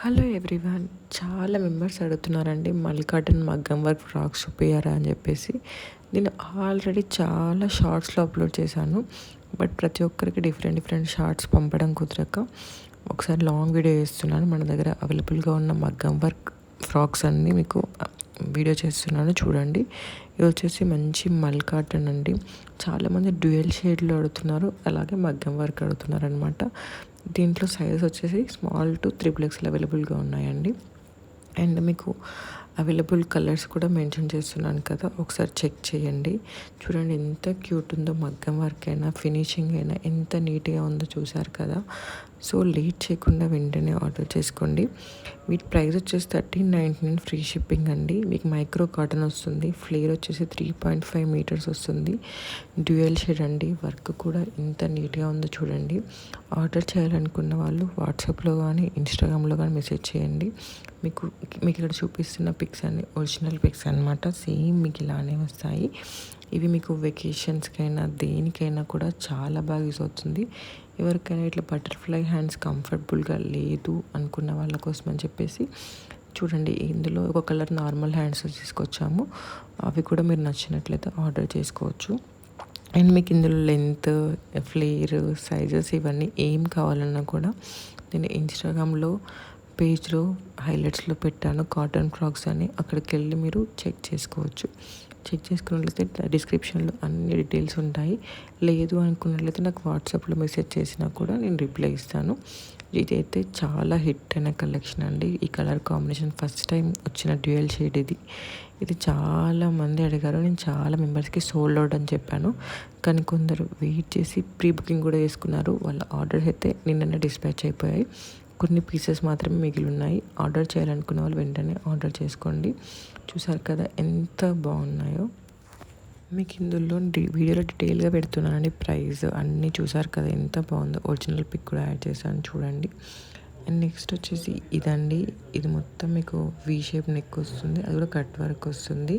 Hello everyone. చాలా members అడుగుతున్నారండి mulcotton మగ్గం వర్క్ ఫ్రాక్స్ చూపియ్యరా అని చెప్పేసి. నేను ఆల్రెడీ చాలా షార్ట్స్లో అప్లోడ్ చేశాను. బట్ ప్రతి ఒక్కరికి డిఫరెంట్ షార్ట్స్ పంపడం కుదరక ఒకసారి లాంగ్ వీడియో చేస్తున్నాను. మన దగ్గర అవైలబుల్గా ఉన్న మగ్గం వర్క్ ఫ్రాక్స్ అన్నీ మీకు వీడియో చేస్తున్నాను, చూడండి. ఇది వచ్చేసి మంచి మల్కాటన్ అండి. చాలామంది డ్యూయల్ షేడ్లో అడుగుతున్నారు, అలాగే మగ్గం వర్క్ అడుగుతున్నారు అనమాట. దీంట్లో సైజెస్ వచ్చేసి స్మాల్ టు XXL అవైలబుల్గా ఉన్నాయండి. అండ్ మీకు అవైలబుల్ కలర్స్ కూడా మెన్షన్ చేస్తున్నాను కదా, ఒకసారి చెక్ చేయండి. చూడండి ఎంత క్యూట్ ఉందో, మగ్గం వర్క్ అయినా ఫినిషింగ్ అయినా ఎంత నీట్గా ఉందో చూసారు కదా. సో లేట్ చేయకుండా వెంటనే ఆర్డర్ చేసుకోండి. వీటి ప్రైస్ వచ్చేసి 1399 ఫ్రీ షిప్పింగ్ అండి. మీకు మైక్రో కాటన్ వస్తుంది. ఫ్లేర్ వచ్చేసి 3.5 మీటర్స్ వస్తుంది. డ్యూయల్ షేడ్ అండి. వర్క్ కూడా ఎంత నీట్గా ఉందో చూడండి. ఆర్డర్ చేయాలనుకున్న వాళ్ళు వాట్సాప్లో కానీ ఇన్స్టాగ్రామ్లో కానీ మెసేజ్ చేయండి. మీకు ఇక్కడ చూపిస్తున్న పిక్స్ అన్ని ఒరిజినల్ పిక్స్ అనమాట. సేమ్ మీకు ఇలానే వస్తాయి. ఇవి మీకు వెకేషన్స్కైనా దేనికైనా కూడా చాలా బాగా యూస్ అవుతుంది. ఎవరికైనా ఇట్లా బటర్ఫ్లై హ్యాండ్స్ కంఫర్టబుల్గా లేదు అనుకున్న వాళ్ళ కోసం అని చెప్పేసి చూడండి, ఇందులో ఒక కలర్ నార్మల్ హ్యాండ్స్ తీసుకొచ్చాము. అవి కూడా మీరు నచ్చినట్లయితే ఆర్డర్ చేసుకోవచ్చు. అండ్ మీకు ఇందులో లెంత్, ఫ్లేర్, సైజెస్ ఇవన్నీ ఏం కావాలన్నా కూడా నేను ఇన్స్టాగ్రామ్లో పేజ్లో హైలైట్స్లో పెట్టాను కాటన్ ఫ్రాక్స్ అని. అక్కడికి వెళ్ళి మీరు చెక్ చేసుకోవచ్చు. చెక్ చేసుకున్నట్లయితే డిస్క్రిప్షన్లో అన్ని డీటెయిల్స్ ఉంటాయి. లేదు అనుకున్నట్లయితే నాకు వాట్సాప్లో మెసేజ్ చేసినా కూడా నేను రిప్లై ఇస్తాను. ఇదైతే చాలా హిట్ అయిన కలెక్షన్ అండి. ఈ కలర్ కాంబినేషన్ ఫస్ట్ టైం వచ్చిన డ్యూయల్ షేడ్ ఇది చాలా మంది అడిగారు. నేను చాలా మెంబర్స్కి సోల్డ్ అవుట్ అని చెప్పాను. కానీ కొందరు వెయిట్ చేసి ప్రీ బుకింగ్ కూడా చేసుకున్నారు. వాళ్ళ ఆర్డర్స్ అయితే నిన్ననే డిస్పాచ్ అయిపోయాయి. కొన్ని పీసెస్ మాత్రమే మిగిలి ఉన్నాయి. ఆర్డర్ చేయాలనుకున్న వాళ్ళు వెంటనే ఆర్డర్ చేసుకోండి. చూసారు కదా ఎంత బాగున్నాయో. మీకు ఇందులో వీడియోలో డీటెయిల్గా పెడుతున్నానండి. ప్రైస్ అన్నీ చూసారు కదా ఎంత బాగుందో. ఒరిజినల్ పిక్ కూడా యాడ్ చేశాను, చూడండి. అండ్ నెక్స్ట్ వచ్చేసి ఇదండి. ఇది మొత్తం మీకు వీ షేప్ నెక్ వస్తుంది. అది కూడా కట్ వర్క్ వస్తుంది.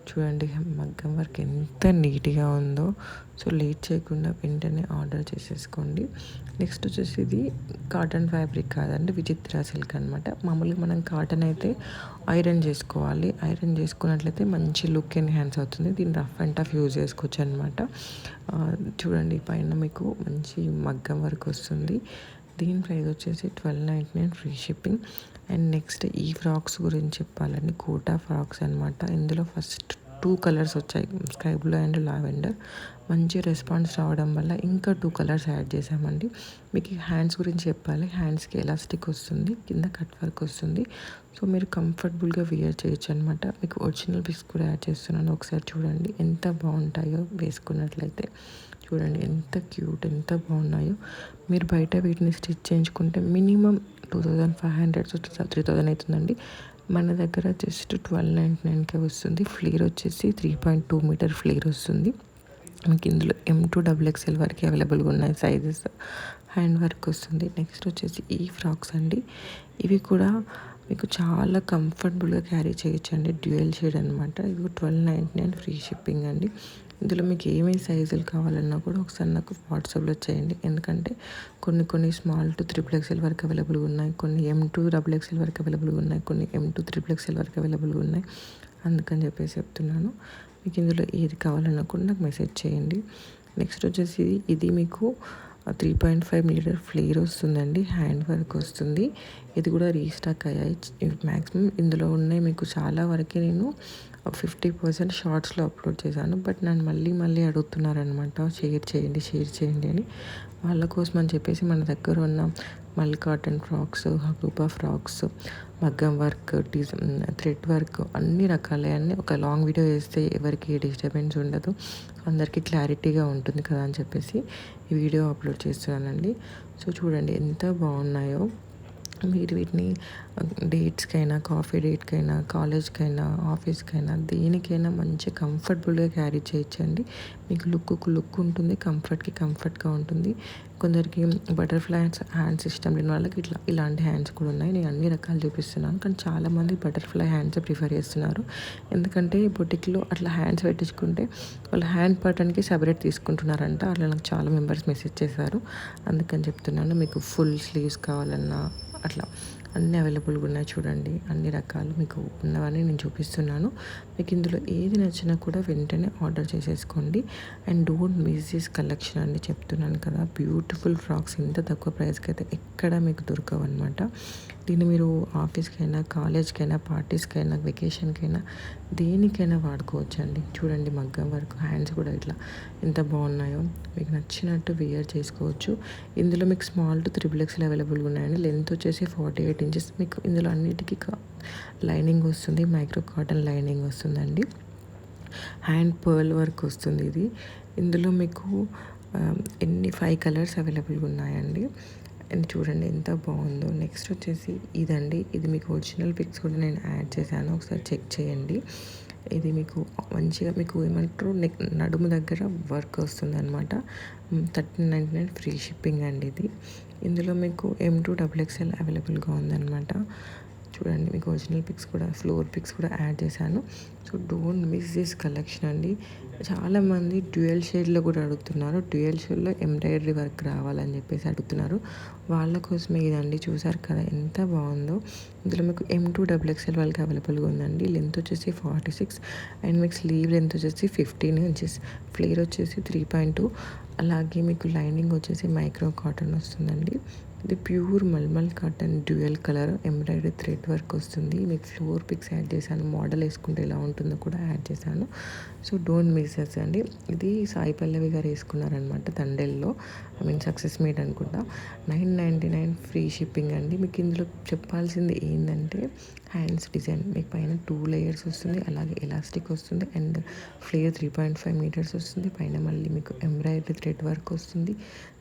చూడండి మగ్గం వర్క్ ఎంత నీట్గా ఉందో. సో లేట్ చేయకుండా వెంటనే ఆర్డర్ చేసేసుకోండి. నెక్స్ట్ వచ్చేసి ఇది కాటన్ ఫ్యాబ్రిక్ కాదండి, విచిత్ర సిల్క్ అనమాట. మామూలుగా మనం కాటన్ అయితే ఐరన్ చేసుకోవాలి. ఐరన్ చేసుకున్నట్లయితే మంచి లుక్ ఎన్హాన్స్ అవుతుంది. దీన్ని రఫ్ అండ్ టఫ్ యూజ్ చేసుకోవచ్చు అనమాట. చూడండి పైన మీకు మంచి మగ్గం వర్క్ వస్తుంది. దీని ప్రైస్ వచ్చేసి 1299 ఫ్రీ షిప్పింగ్. అండ్ నెక్స్ట్ ఈ ఫ్రాక్స్ గురించి చెప్పాలండి. కోటా ఫ్రాక్స్ అనమాట. ఇందులో ఫస్ట్ 2 కలర్స్ వచ్చాయి, స్కై బ్లూ అండ్ లావెండర్. మంచి రెస్పాన్స్ రావడం వల్ల ఇంకా 2 కలర్స్ యాడ్ చేసామండి. మీకు హ్యాండ్స్ గురించి చెప్పాలి. హ్యాండ్స్కి ఎలాస్టిక్ వస్తుంది, కింద కట్ వర్క్ వస్తుంది. సో మీరు కంఫర్టబుల్గా వేర్ చేయొచ్చు అనమాట. మీకు ఒరిజినల్ పిక్స్ కూడా యాడ్ చేస్తున్నాను, ఒకసారి చూడండి ఎంత బాగుంటాయో వేసుకున్నట్లయితే. చూడండి ఎంత క్యూట్, ఎంత బాగున్నాయో. మీరు బయట వీటిని స్టిచ్ చేయించుకుంటే మినిమం 2500 to 3000 అవుతుందండి. మన దగ్గర జస్ట్ 1299కే వస్తుంది. ఫ్లేర్ వచ్చేసి 3.2 మీటర్ ఫ్లేర్ వస్తుంది. మీకు ఇందులో M2 XXL వరకు అవైలబుల్గా ఉన్నాయి సైజెస్. హ్యాండ్ వర్క్ వస్తుంది. నెక్స్ట్ వచ్చేసి ఈ ఫ్రాక్స్ అండి. ఇవి కూడా మీకు చాలా కంఫర్టబుల్గా క్యారీ చేయొచ్చండి. డ్యూయల్ షేడ్ అనమాట. ఇది 1299 ఫ్రీ షిప్పింగ్ అండి. ఇందులో మీకు ఏమేమి సైజులు కావాలన్నా కూడా ఒకసారి నాకు వాట్సాప్లో చేయండి. ఎందుకంటే కొన్ని స్మాల్ టు XXL వరకు అవైలబుల్గా ఉన్నాయి, కొన్ని M2 XXL వరకు అవైలబుల్గా ఉన్నాయి, కొన్ని M2 XXL వరకు అవైలబుల్గా ఉన్నాయి. అందుకని చెప్పేసి చెప్తున్నాను. మీకు ఇందులో ఏది కావాలన్నా కూడా నాకు మెసేజ్ చేయండి. నెక్స్ట్ వచ్చేసి ఇది మీకు 3.5 మీటర్ ఫ్లేర్ వస్తుందండి. హ్యాండ్ వర్క్ వస్తుంది. ఇది కూడా రీస్టాక్ అయ్యాయి. మ్యాక్సిమం ఇందులో ఉన్నాయి మీకు చాలా వరకు నేను 50% షార్ట్స్లో అప్లోడ్ చేశాను. బట్ నన్ను మళ్ళీ అడుగుతున్నారనమాట, షేర్ చేయండి అని. వాళ్ళ కోసం అని చెప్పేసి మన దగ్గర ఉన్న మల్ కాటన్ ఫ్రాక్స్, హకూపా ఫ్రాక్స్, మగ్గం వర్క్, థ్రెడ్ వర్క్ అన్ని రకాలన్నీ ఒక లాంగ్ వీడియో వేస్తే ఎవరికి డిస్టర్బెన్స్ ఉండదు, అందరికీ క్లారిటీగా ఉంటుంది కదా అని చెప్పేసి ఈ వీడియో అప్లోడ్ చేస్తున్నానండి. సో చూడండి ఎంత బాగున్నాయో. మీరు వీటిని డేట్స్కైనా, కాఫీ డేట్కైనా, కాలేజ్కైనా, ఆఫీస్కైనా దేనికైనా మంచి కంఫర్టబుల్గా క్యారీ చేయొచ్చండి. మీకు లుక్ ఉంటుంది, కంఫర్ట్గా ఉంటుంది. కొందరికి బటర్ఫ్లై హ్యాండ్స్ ఇష్టం లేని వాళ్ళకి ఇలాంటి హ్యాండ్స్ కూడా ఉన్నాయి. నేను అన్ని రకాలు చూపిస్తున్నాను, కానీ చాలామంది బటర్ఫ్లై హ్యాండ్స్ ప్రిఫర్ చేస్తున్నారు. ఎందుకంటే బొటిక్లో అట్లా హ్యాండ్స్ పెట్టించుకుంటే వాళ్ళ హ్యాండ్ బటన్కి సెపరేట్ తీసుకుంటున్నారంట. అట్లా నాకు చాలా మెంబర్స్ మెసేజ్ చేశారు. అందుకని చెప్తున్నాను. మీకు ఫుల్ స్లీవ్స్ కావాలన్నా, అట్లా అన్నీ అవైలబుల్గా ఉన్నాయి చూడండి. అన్ని రకాలు మీకు ఉన్నవన్నీ నేను చూపిస్తున్నాను. మీకు ఇందులో ఏది నచ్చినా కూడా వెంటనే ఆర్డర్ చేసేసుకోండి. And don't miss this collection అండి, చెప్తున్నాను కదా. బ్యూటిఫుల్ ఫ్రాక్స్ ఇంత తక్కువ ప్రైస్కి అయితే ఎక్కడ మీకు దొరకవు అనమాట. దీన్ని మీరు ఆఫీస్కైనా, కాలేజ్కైనా, పార్టీస్కైనా, వెకేషన్కైనా దేనికైనా వాడుకోవచ్చండి. చూడండి మగ్గం వర్క్, హ్యాండ్స్ కూడా ఇట్లా ఎంత బాగున్నాయో. మీకు నచ్చినట్టు వేర్ చేసుకోవచ్చు. ఇందులో మీకు స్మాల్ టు 3XL అవైలబుల్గా ఉన్నాయండి. లెంత్ వచ్చేసి 48 ఇంచెస్. మీకు ఇందులో అన్నిటికీ లైనింగ్ వస్తుంది, మైక్రో కాటన్ లైనింగ్ వస్తుందండి. హ్యాండ్ పర్ల్ వర్క్ వస్తుంది ఇది. ఇందులో మీకు 5 కలర్స్ అవైలబుల్గా ఉన్నాయండి. అండ్ చూడండి ఎంత బాగుందో. నెక్స్ట్ వచ్చేసి ఇదండి. ఇది మీకు ఒరిజినల్ పిక్స్ కూడా నేను యాడ్ చేశాను, ఒకసారి చెక్ చేయండి. ఇది మీకు మంచిగా మీకు ఏమంటారు నడుము దగ్గర వర్క్ వస్తుంది అనమాట. 1399 ఫ్రీ షిప్పింగ్ అండి ఇది. ఇందులో మీకు M2 XXL అవైలబుల్గా ఉందన్నమాట. చూడండి మీకు ఒరిజినల్ పిక్స్ కూడా, ఫ్లోర్ పిక్స్ కూడా యాడ్ చేశాను. So don't miss this collection అండి. చాలామంది డ్యూయల్ షేడ్లో కూడా అడుగుతున్నారు. డ్యూయల్ షేడ్లో ఎంబ్రాయిడరీ వర్క్ రావాలని చెప్పేసి అడుగుతున్నారు. వాళ్ళ కోసమే ఇదండి. చూసారు కదా ఎంత బాగుందో. ఇందులో మీకు M2 XXL వాళ్ళకి అవైలబుల్గా ఉందండి. లెంత్ వచ్చేసి 46 అండ్ మీకు స్లీవ్ లెంత్ వచ్చేసి 15 ఇంచెస్, ఫ్లేర్ వచ్చేసి 3.2. అలాగే మీకు లైనింగ్ వచ్చేసి మైక్రో కాటన్ వస్తుందండి. ఇది pure mulmul cotton dual colour embroidery thread work వస్తుంది. మీకు ఫ్లోర్ పిక్స్ యాడ్ చేశాను, మోడల్ వేసుకుంటే ఎలా ఉంటుందో కూడా యాడ్ చేశాను. సో డోంట్ మిస్ అస్ అండి. ఇది సాయి పల్లవి గారు వేసుకున్నారనమాట తండేల్లో, సక్సెస్ మీట్ అనుకుంటా. 999 ఫ్రీ షిప్పింగ్ అండి. మీకు ఇందులో చెప్పాల్సింది ఏంటంటే హ్యాండ్స్ డిజైన్ మీకు పైన 2 లేయర్స్ వస్తుంది, అలాగే ఎలాస్టిక్ వస్తుంది అండ్ ఫ్లేర్ 3.5 మీటర్స్ వస్తుంది. పైన మళ్ళీ మీకు ఎంబ్రాయిడరీ థ్రెడ్ వర్క్ వస్తుంది.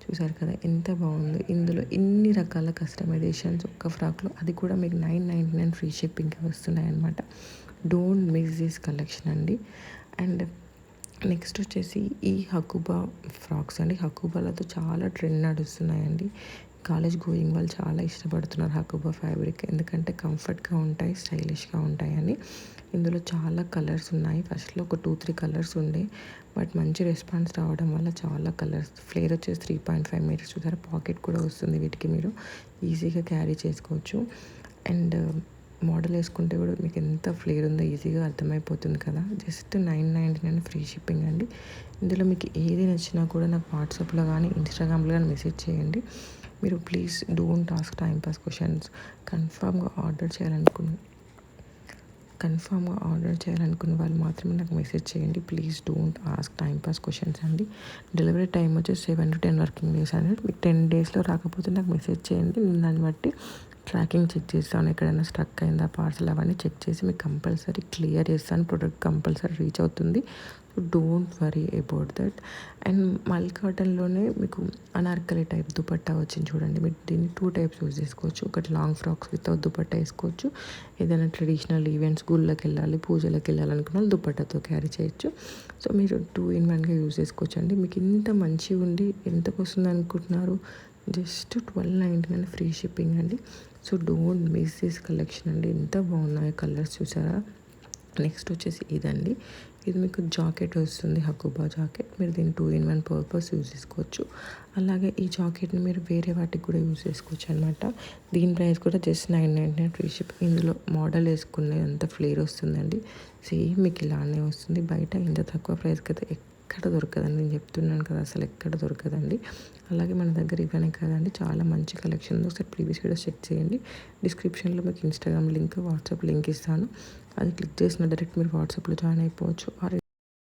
చూసారు కదా ఎంత బాగుందో. ఇందులో ఇన్ని రకాల కస్టమైజేషన్స్ ఒక్క ఫ్రాక్లో, అది కూడా మీకు 999 ఫ్రీ షిప్పింగ్కి వస్తున్నాయి అనమాట. డోంట్ మిస్ దిస్ కలెక్షన్ అండి. అండ్ నెక్స్ట్ వచ్చేసి ఈ హకుబా ఫ్రాక్స్ అండి. హకుబాలతో చాలా ట్రెండ్ నడుస్తున్నాయండి. కాలేజ్ గోయింగ్ వాళ్ళు చాలా ఇష్టపడుతున్నారు హకుబా ఫ్యాబ్రిక్, ఎందుకంటే కంఫర్ట్గా ఉంటాయి, స్టైలిష్గా ఉంటాయని. ఇందులో చాలా కలర్స్ ఉన్నాయి. ఫస్ట్లో ఒక 2-3 కలర్స్ ఉండే, బట్ మంచి రెస్పాన్స్ రావడం వల్ల చాలా కలర్స్. ఫ్లేర్ వచ్చేసి 3.5 మీటర్స్. చూసారా పాకెట్ కూడా వస్తుంది, వీటికి మీరు ఈజీగా క్యారీ చేసుకోవచ్చు. అండ్ మోడల్ వేసుకుంటే కూడా మీకు ఎంత ఫ్లేర్ ఉందో ఈజీగా అర్థమైపోతుంది కదా. జస్ట్ 999 ఫ్రీ షిప్పింగ్ అండి. ఇందులో మీకు ఏది నచ్చినా కూడా నాకు వాట్సాప్లో కానీ ఇన్స్టాగ్రామ్లో కానీ మెసేజ్ చేయండి. మీరు please don't ask time pass questions. కన్ఫామ్గా ఆర్డర్ చేయాలనుకున్న వాళ్ళు మాత్రమే నాకు మెసేజ్ చేయండి. Please don't ask time pass questions అండి. డెలివరీ టైం వచ్చేసి 7 to 10 వర్కింగ్ డేస్ అండి. మీకు 10 డేస్లో రాకపోతే నాకు మెసేజ్ చేయండి. నేను దాన్ని బట్టి ట్రాకింగ్ చెక్ చేస్తాను, ఎక్కడైనా స్ట్రక్ అయిందా పార్సల్ అవన్నీ చెక్ చేసి మీకు కంపల్సరీ క్లియర్ చేస్తాను. ప్రొడక్ట్ కంపల్సరీ రీచ్ అవుతుంది. So don't worry about that. And మల్ కాటన్లోనే మీకు అనార్కలి టైప్ దుపట్టా వచ్చింది చూడండి. మీరు దీన్ని 2 టైప్స్ యూజ్ చేసుకోవచ్చు. ఒకటి లాంగ్ ఫ్రాక్స్ వితౌట్ దుపట్టా వేసుకోవచ్చు. ఏదైనా ట్రెడిషనల్ ఈవెంట్స్, గుళ్ళకి వెళ్ళాలి, పూజలకు వెళ్ళాలనుకున్న వాళ్ళు దుపట్టాతో క్యారీ చేయొచ్చు. సో మీరు 2 in 1గా యూజ్ చేసుకోవచ్చు అండి. మీకు ఇంత మంచిగా ఉండి ఎంతకు వస్తుంది అనుకుంటున్నారు? జస్ట్ 1299 ఫ్రీ షిప్పింగ్ అండి. So don't miss this collection అండి. ఎంత బాగున్నాయో కలర్స్ చూసారా. నెక్స్ట్ వచ్చేసి ఇదండి. ఇది మీకు జాకెట్ వస్తుంది, హకుబా జాకెట్. మీరు దీన్ని 2 in 1 పర్పస్ యూజ్ చేసుకోవచ్చు. అలాగే ఈ జాకెట్ని మీరు వేరే వాటికి కూడా యూజ్ చేసుకోవచ్చు అనమాట. దీని ప్రైస్ కూడా జస్ట్ 999 ఫ్రీ షిప్. ఇందులో మోడల్ వేసుకునే అంత ఫ్లేర్ వస్తుందండి. సేమ్ మీకు ఇలానే వస్తుంది. బయట ఇంత తక్కువ ప్రైస్కి అయితే ఎక్కడ దొరకదండి, నేను చెప్తున్నాను కదా, అసలు ఎక్కడ దొరకదండి. అలాగే మన దగ్గర ఇవన్నీ కదండి, చాలా మంచి కలెక్షన్ ఉంది. ఒకసారి ప్రీవియస్ వీడియోస్ చెక్ చేయండి. డిస్క్రిప్షన్లో మీకు ఇన్స్టాగ్రామ్ లింక్, వాట్సాప్ లింక్ ఇస్తాను. అది క్లిక్ చేసిన డైరెక్ట్ మీరు వాట్సాప్లో జాయిన్ అయిపోవచ్చు.